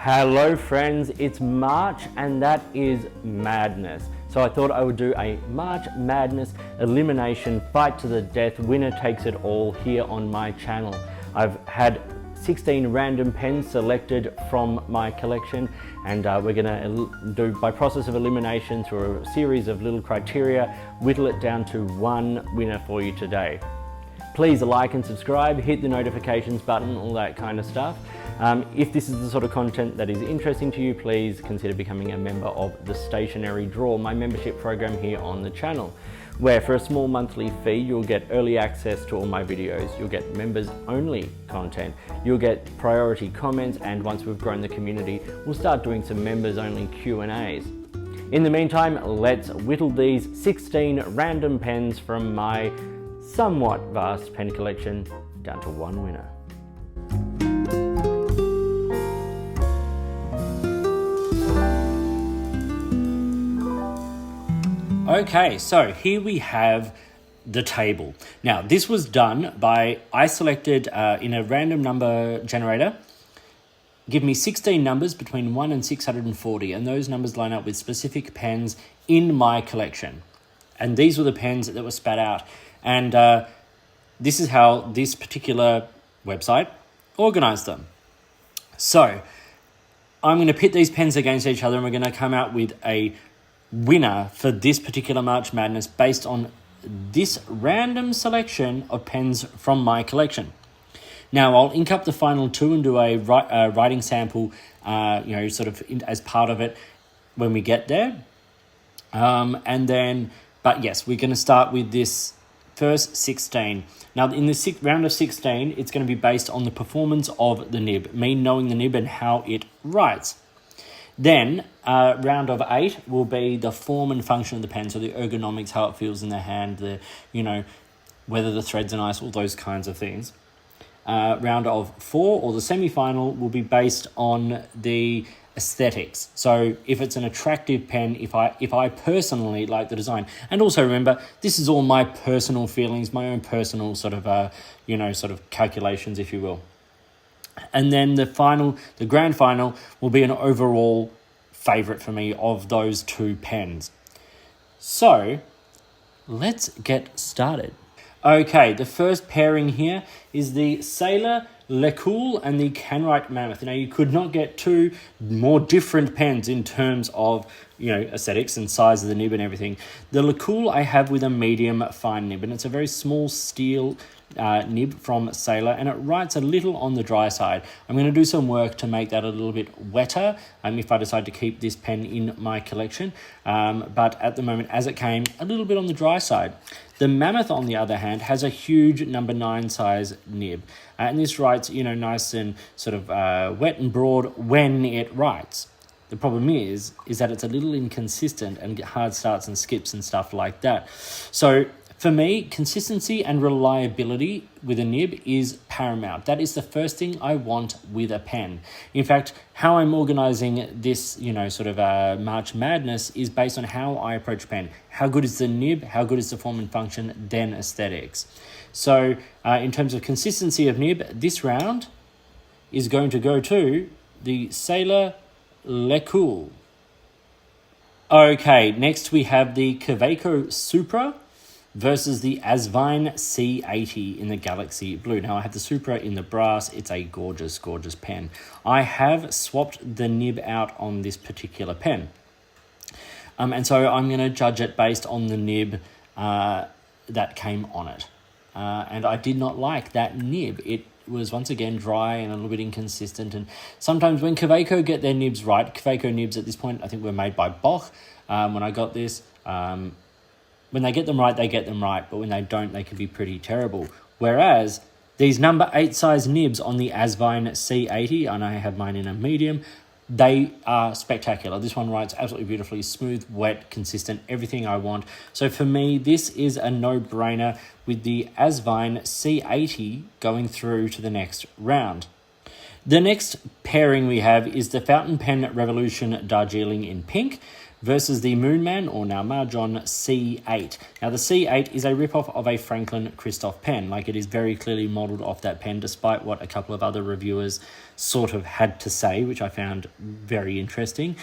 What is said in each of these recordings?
Hello friends, it's March and that is madness. So I thought I would do a March Madness elimination fight to the death, winner takes it all here on my channel. I've had 16 random pens selected from my collection and we're gonna do by process of elimination through a series of little criteria, whittle it down to one winner for you today. Please like and subscribe, hit the notifications button, all that kind of stuff. If this is the sort of content that is interesting to you, please consider becoming a member of the Stationary Drawer, my membership program here on the channel, where for a small monthly fee, you'll get early access to all my videos, you'll get members only content, you'll get priority comments, and once we've grown the community, we'll start doing some members only Q&As. In the meantime, let's whittle these 16 random pens from my somewhat vast pen collection down to one winner. Okay, so here we have the table. Now, this was done by, I selected in a random number generator, give me 16 numbers between 1 and 640, and those numbers line up with specific pens in my collection. And these were the pens that were spat out. And this is how this particular website organized them. So I'm going to pit these pens against each other and we're going to come out with a winner for this particular March Madness based on this random selection of pens from my collection. Now I'll ink up the final two and do a writing sample, as part of it when we get there. But yes, we're going to start with this first 16. Now in the round of 16, it's going to be based on the performance of the nib, me knowing the nib and how it writes. Then round of 8 will be the form and function of the pen, so the ergonomics, how it feels in the hand, whether the threads are nice, all those kinds of things. Round of 4, or the semi-final, will be based on the aesthetics. So if it's an attractive pen, if I personally like the design, and also remember, this is all my personal feelings, my own personal sort of calculations, if you will. And then the grand final will be an overall favorite for me of those two pens. So let's get started. Okay, the first pairing here is the Sailor LeCool and the Canwrite Mammoth. Now, you could not get two more different pens in terms of, aesthetics and size of the nib and everything. The LeCool I have with a medium fine nib, and it's a very small steel nib from Sailor, and it writes a little on the dry side. I'm going to do some work to make that a little bit wetter if I decide to keep this pen in my collection, but at the moment, as it came, a little bit on the dry side. The Mammoth, on the other hand, has a huge number 9 size nib, and this writes, nice and sort of wet and broad when it writes. The problem is that it's a little inconsistent and get hard starts and skips and stuff like that. So for me, consistency and reliability with a nib is paramount. That is the first thing I want with a pen. In fact, how I'm organizing this, March Madness is based on how I approach pen. How good is the nib? How good is the form and function? Then aesthetics. So in terms of consistency of nib, this round is going to go to the Sailor LeCool. Okay, next we have the Kaweco Supra versus the Asvine C80 in the Galaxy Blue. Now, I have the Supra in the brass. It's a gorgeous, gorgeous pen. I have swapped the nib out on this particular pen. And so I'm going to judge it based on the nib that came on it. And I did not like that nib. It was once again dry and a little bit inconsistent. And sometimes when Kaweco get their nibs right, Kaweco nibs at this point, I think were made by Boch when I got this. When they get them right, they get them right. But when they don't, they can be pretty terrible. Whereas these number 8 size nibs on the Asvine C80, and I have mine in a medium, they are spectacular. This one writes absolutely beautifully, smooth, wet, consistent, everything I want. So for me, this is a no-brainer with the Asvine C80 going through to the next round. The next pairing we have is the Fountain Pen Revolution Darjeeling in pink versus the Moonman, or now Mahjong C8. Now the C8 is a ripoff of a Franklin Christoph pen. Like, it is very clearly modelled off that pen, despite what a couple of other reviewers sort of had to say, which I found very interesting.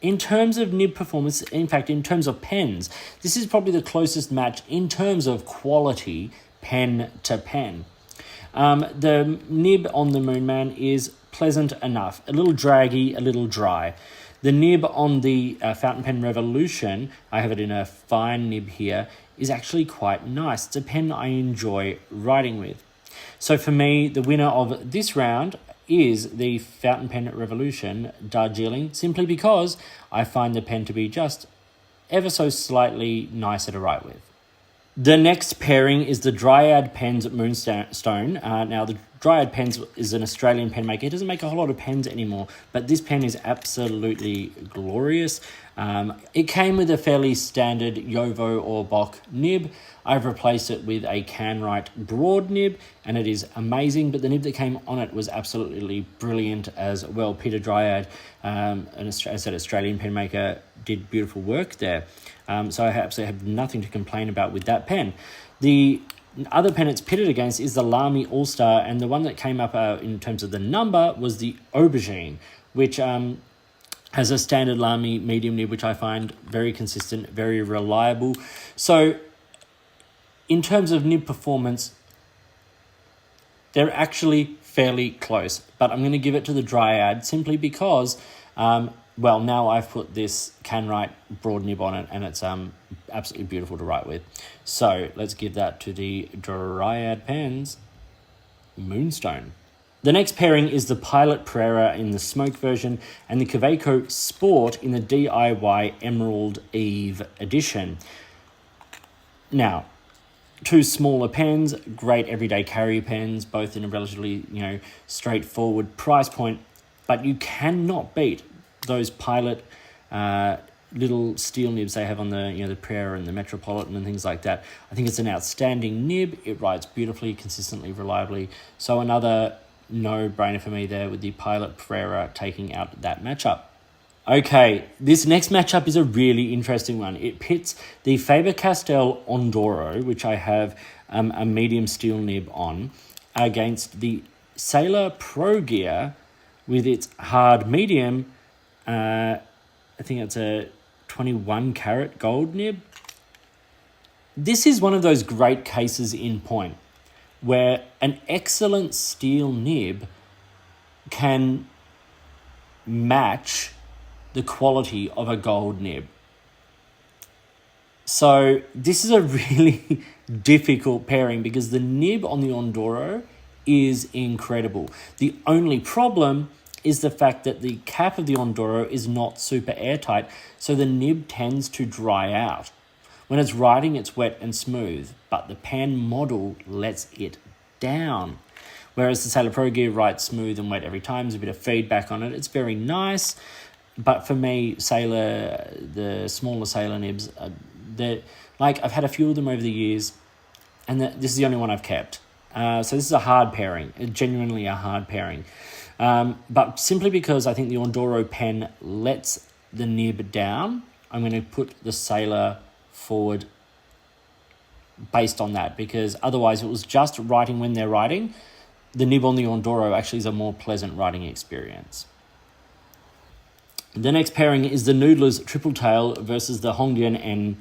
In terms of nib performance, in fact, in terms of pens, this is probably the closest match in terms of quality pen to pen. The nib on the Moonman is pleasant enough, a little draggy, a little dry. The nib on the Fountain Pen Revolution, I have it in a fine nib here, is actually quite nice. It's a pen I enjoy writing with. So for me, the winner of this round is the Fountain Pen Revolution Darjeeling, simply because I find the pen to be just ever so slightly nicer to write with. The next pairing is the Dryad Pens Moonstone. Now, the Dryad Pens is an Australian pen maker. It doesn't make a whole lot of pens anymore, but this pen is absolutely glorious. It came with a fairly standard Yovo or Bock nib. I've replaced it with a Canwrite broad nib, and it is amazing, but the nib that came on it was absolutely brilliant as well. Peter Dryad, an Australian pen maker, did beautiful work there. So I absolutely have nothing to complain about with that pen. The other pen it's pitted against is the Lamy All-Star, and the one that came up in terms of the number was the Aubergine, which has a standard Lamy medium nib, which I find very consistent, very reliable. So in terms of nib performance, they're actually fairly close, but I'm going to give it to the Dryad simply because, well, now I've put this Canwrite broad nib on it, and it's absolutely beautiful to write with. So let's give that to the Dryad Pens Moonstone. The next pairing is the Pilot Pereira in the Smoke version and the Kaweco Sport in the DIY Emerald Eve edition. Now, two smaller pens, great everyday carry pens, both in a relatively, straightforward price point, but you cannot beat those Pilot little steel nibs they have on the the Pereira and the Metropolitan and things like that. I think it's an outstanding nib. It writes beautifully, consistently, reliably. So another no-brainer for me there, with the Pilot Pereira taking out that matchup. Okay, this next matchup is a really interesting one. It pits the Faber-Castell Ondoro, which I have a medium steel nib on, against the Sailor Pro Gear with its hard medium. I think it's a 21 karat gold nib. This is one of those great cases in point where an excellent steel nib can match the quality of a gold nib. So this is a really difficult pairing because the nib on the Ondoro is incredible. The only problem is the fact that the cap of the Ondoro is not super airtight, so the nib tends to dry out. When it's writing, it's wet and smooth, but the pen model lets it down. Whereas the Sailor Pro Gear writes smooth and wet every time. There's a bit of feedback on it. It's very nice. But for me, the smaller Sailor nibs, I've had a few of them over the years, and this is the only one I've kept. So this is a hard pairing, genuinely a hard pairing. But simply because I think the Ondoro pen lets the nib down, I'm going to put the Sailor forward based on that, because otherwise it was just writing when they're writing. The nib on the Ondoro actually is a more pleasant writing experience. The next pairing is the Noodler's Triple Tail versus the Hongdian N10.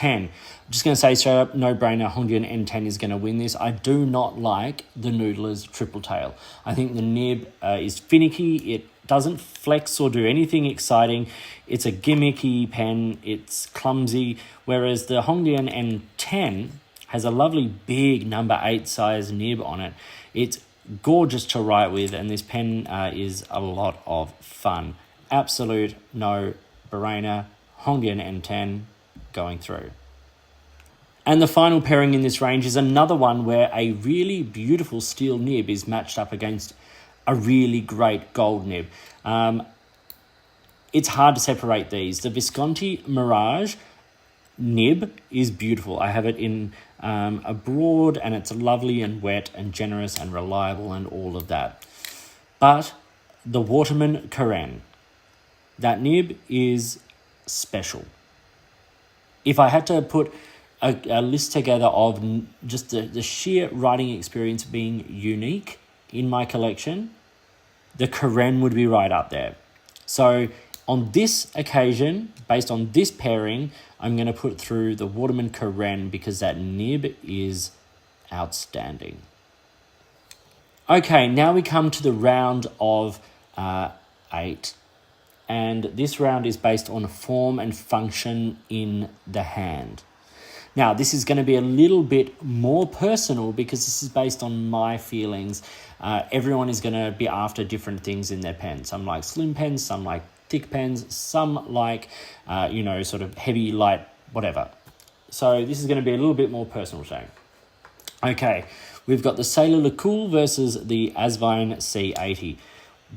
I'm just going to say straight up, no-brainer, Hongdian N10 is going to win this. I do not like the Noodler's Triple Tail. I think the nib is finicky. It doesn't flex or do anything exciting. It's a gimmicky pen. It's clumsy. Whereas the Hongdian N10 has a lovely big number 8 size nib on it. It's gorgeous to write with, and this pen is a lot of fun. Absolute no-brainer, Hongdian N10 going through. And the final pairing in this range is another one where a really beautiful steel nib is matched up against a really great gold nib. It's hard to separate these. The Visconti Mirage nib is beautiful. I have it in a broad, and it's lovely and wet and generous and reliable and all of that. But the Waterman Karen, That nib is special. If I had to put a list together of just the sheer writing experience being unique in my collection, the Karen would be right up there. So on this occasion, based on this pairing, I'm going to put through the Waterman Karen because that nib is outstanding. Okay, now we come to the round of 8. And this round is based on form and function in the hand. Now, this is going to be a little bit more personal because this is based on my feelings. Everyone is going to be after different things in their pen. Some like slim pens, some like thick pens, some like, sort of heavy, light, whatever. So this is going to be a little bit more personal today. Okay, we've got the Sailor LeCool versus the Asvine C80.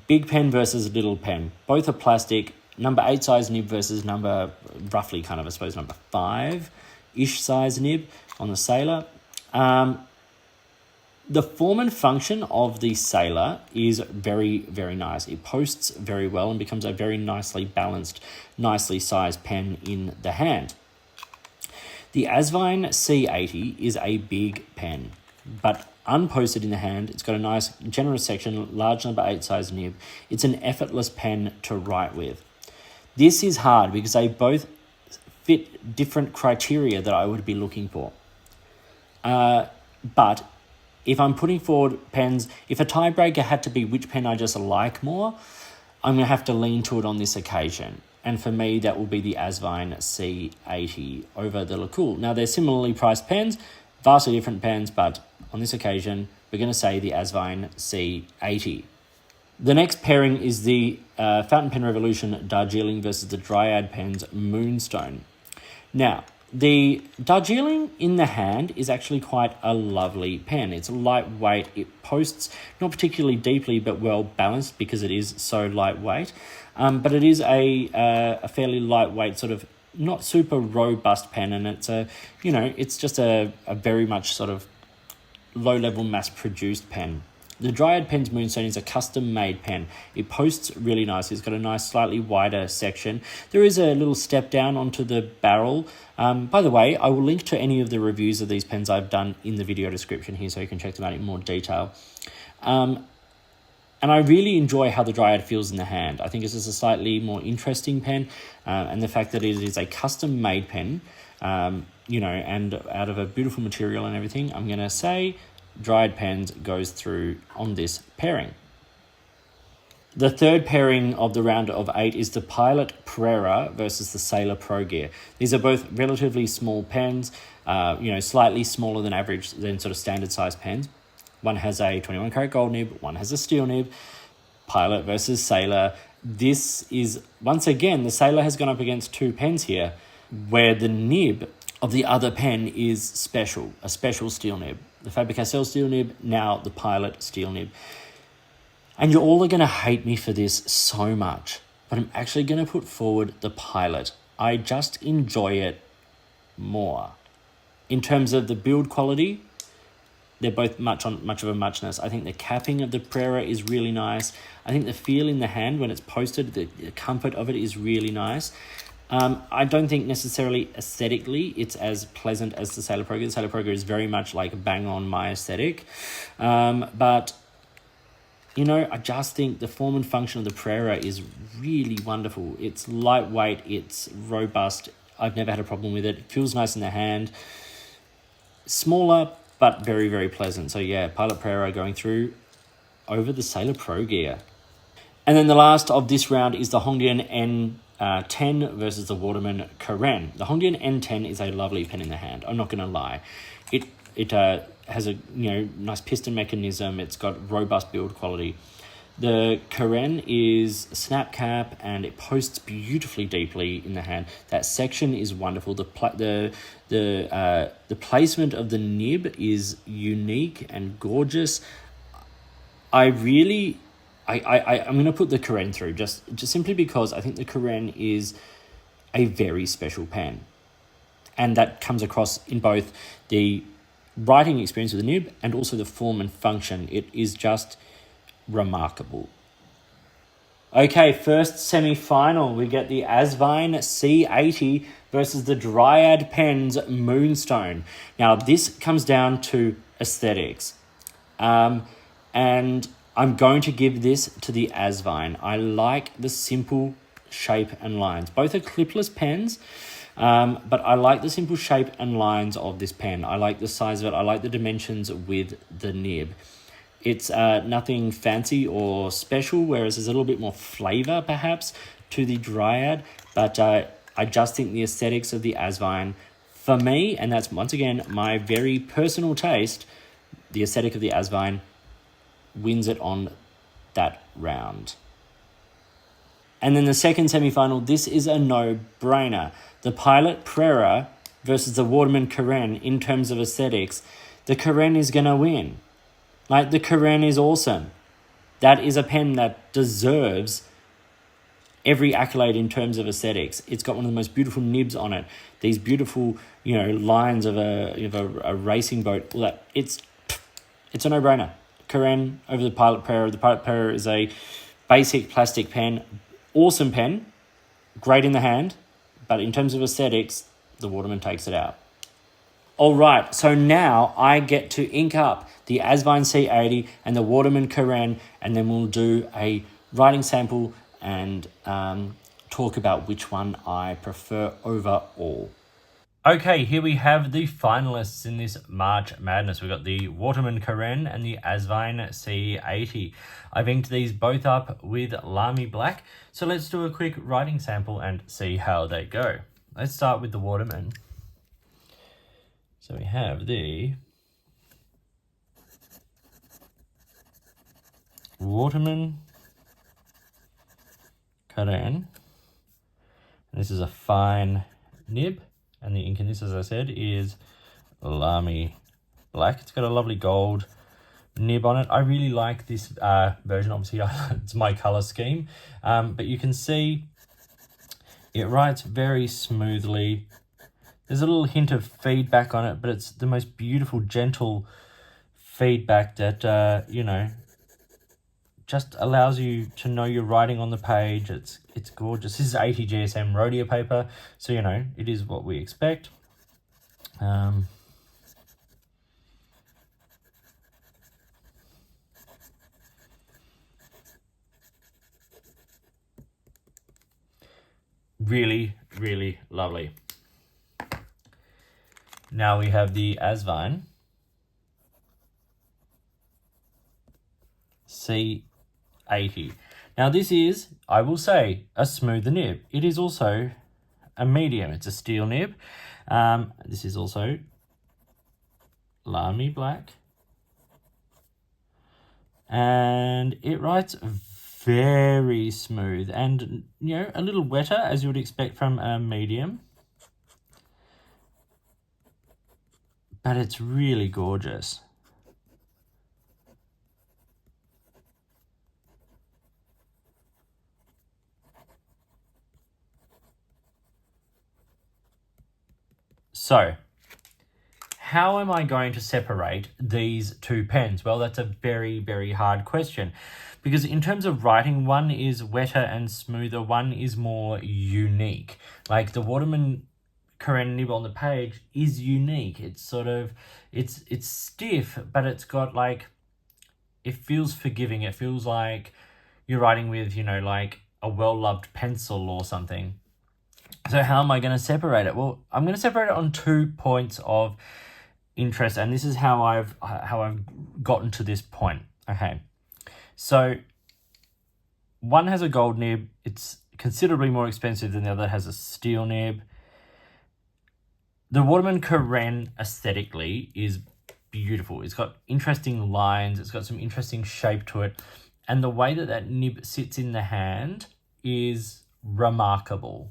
Big pen versus little pen. Both are plastic. Number 8 size nib versus number 5-ish size nib on the Sailor. The form and function of the Sailor is very, very nice. It posts very well and becomes a very nicely balanced, nicely sized pen in the hand. The Asvine C80 is a big pen, but unposted in the hand. It's got a nice, generous section, large number 8 size nib. It's an effortless pen to write with. This is hard because they both fit different criteria that I would be looking for. But if I'm putting forward pens, if a tiebreaker had to be which pen I just like more, I'm going to have to lean to it on this occasion. And for me, that will be the Asvine C80 over the LeCool. Now, they're similarly priced pens, vastly different pens, but on this occasion, we're going to say the Asvine C80. The next pairing is the Fountain Pen Revolution Darjeeling versus the Dryad Pens Moonstone. Now, the Darjeeling in the hand is actually quite a lovely pen. It's lightweight. It posts not particularly deeply, but well balanced because it is so lightweight. But it is a fairly lightweight, sort of not super robust pen, and it's just a very much sort of low-level mass-produced pen. The Dryad Pens Moonstone is a custom-made pen. It posts really nice. It's got a nice, slightly wider section. There is a little step down onto the barrel. By the way, I will link to any of the reviews of these pens I've done in the video description here so you can check them out in more detail. And I really enjoy how the Dryad feels in the hand. I think this is a slightly more interesting pen, and the fact that it is a custom-made pen, and out of a beautiful material and everything, I'm going to say Dryad Pens goes through on this pairing. The third pairing of the round of 8 is the Pilot Pereira versus the Sailor Pro Gear. These are both relatively small pens, slightly smaller than average, than sort of standard size pens. One has a 21 karat gold nib, one has a steel nib. Pilot versus Sailor. This is, once again, the Sailor has gone up against 2 pens here, where the nib of the other pen is special, a special steel nib. The Faber-Castell steel nib, now the Pilot steel nib. And you're all going to hate me for this so much, but I'm actually going to put forward the Pilot. I just enjoy it more. In terms of the build quality, they're both much of a muchness. I think the capping of the Pereira is really nice. I think the feel in the hand when it's posted, the comfort of it is really nice. I don't think necessarily aesthetically it's as pleasant as the Sailor Pro Gear. The Sailor Pro Gear is very much like bang on my aesthetic. But I just think the form and function of the Pereira is really wonderful. It's lightweight, it's robust. I've never had a problem with it. It feels nice in the hand. Smaller, but very, very pleasant. So yeah, Pilot Pereira going through over the Sailor Pro Gear. And then the last of this round is the Hongdian N10 versus the Waterman Karen. The Hongdian N10 is a lovely pen in the hand. I'm not going to lie. It has a nice piston mechanism. It's got robust build quality. The Karen is snap cap and it posts beautifully deeply in the hand. That section is wonderful. The placement of the nib is unique and gorgeous. I'm going to put the Karen through just simply because I think the Karen is a very special pen. And that comes across in both the writing experience of the nib and also the form and function. It is just remarkable. Okay, first semi-final, we get the Asvine C80 versus the Dryad Pens Moonstone. Now, this comes down to aesthetics. And I'm going to give this to the Asvine. I like the simple shape and lines. Both are clipless pens, but I like the simple shape and lines of this pen. I like the size of it. I like the dimensions with the nib. It's nothing fancy or special, whereas there's a little bit more flavour, perhaps, to the Dryad. But I just think the aesthetics of the Asvine, for me, and that's, once again, my very personal taste, the aesthetic of the Asvine wins it on that round. And then the second semi-final, this is a no-brainer. The Pilot Prera versus the Waterman Carène in terms of aesthetics. The Carène is going to win. Like, the Carène is awesome. That is a pen that deserves every accolade in terms of aesthetics. It's got one of the most beautiful nibs on it. These beautiful, lines of a racing boat. It's a no-brainer. Carène over the Pilot Prera. The Pilot Prera is a basic plastic pen. Awesome pen. Great in the hand. But in terms of aesthetics, the Waterman takes it out. All right, so now I get to ink up the Asvine C80 and the Waterman Carène, and then we'll do a writing sample and talk about which one I prefer over all. Okay, here we have the finalists in this March Madness. We've got the Waterman Carène and the Asvine C80. I've inked these both up with Lamy Black, so let's do a quick writing sample and see how they go. Let's start with the Waterman. So we have the Waterman Carène. This is a fine nib, and the ink in this, as I said, is Lamy Black. It's got a lovely gold nib on it. I really like this version. Obviously, it's my color scheme, but you can see it writes very smoothly. There's a little hint of feedback on it, but it's the most beautiful, gentle feedback that, just allows you to know you're writing on the page. It's gorgeous. This is 80 GSM Rhodia paper, so, it is what we expect. Really, really lovely. Now we have the Asvine C80. Now this is, I will say, a smoother nib. It is also a medium. It's a steel nib. This is also Lamy Black. And it writes very smooth and, a little wetter, as you would expect from a medium. But it's really gorgeous. So, how am I going to separate these two pens? Well, that's a very, very hard question. Because in terms of writing, one is wetter and smoother, one is more unique. Like the Waterman Carène nib on the page is unique. It's sort of, it's stiff, but it's got it feels forgiving. It feels like you're writing with, like a well-loved pencil or something. So how am I going to separate it? Well, I'm going to separate it on 2 points of interest, and this is how I've gotten to this point. Okay, so one has a gold nib. It's considerably more expensive than the other. It has a steel nib. The Waterman Carène aesthetically is beautiful. It's got interesting lines. It's got some interesting shape to it. And the way that nib sits in the hand is remarkable.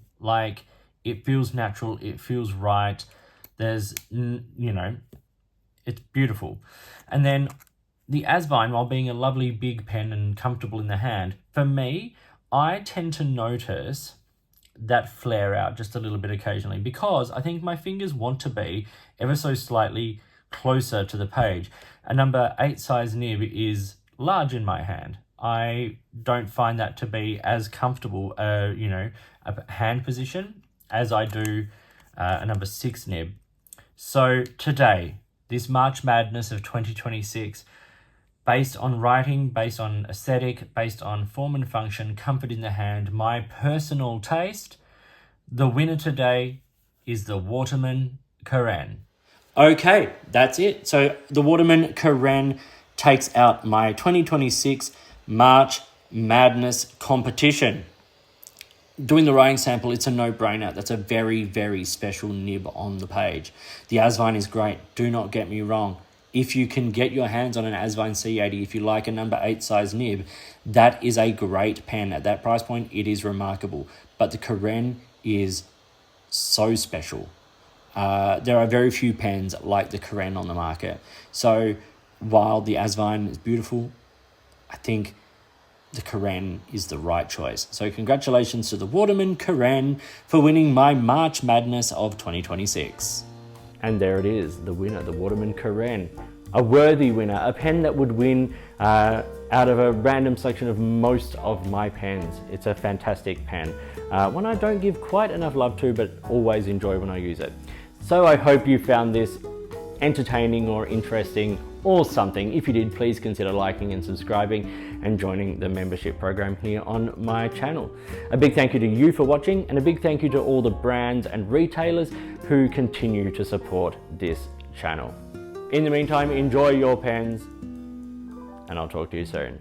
It feels natural. It feels right. There's, it's beautiful. And then the Asvine, while being a lovely big pen and comfortable in the hand, for me, I tend to notice that flare out just a little bit occasionally because I think my fingers want to be ever so slightly closer to the page. A number 8 size nib is large in my hand. I don't find that to be as comfortable, a hand position as I do a number 6 nib. So today, this March Madness of 2026, based on writing, based on aesthetic, based on form and function, comfort in the hand, my personal taste, the winner today is the Waterman Karen. Okay, that's it. So the Waterman Karen takes out my 2026 March Madness competition. Doing the writing sample, it's a no-brainer. That's a very, very special nib on the page. The Asvine is great. Do not get me wrong. If you can get your hands on an Asvine C80, if you like a number 8 size nib, that is a great pen. At that price point, it is remarkable. But the Karen is so special. There are very few pens like the Karen on the market. So while the Asvine is beautiful, I think the Karen is the right choice. So congratulations to the Waterman Karen for winning my March Madness of 2026. And there it is, the winner, the Waterman Karen. A worthy winner, a pen that would win out of a random selection of most of my pens. It's a fantastic pen. One I don't give quite enough love to, but always enjoy when I use it. So I hope you found this entertaining or interesting or something. If you did, please consider liking and subscribing and joining the membership program here on my channel. A big thank you to you for watching, and a big thank you to all the brands and retailers who continue to support this channel. In the meantime, enjoy your pens, and I'll talk to you soon.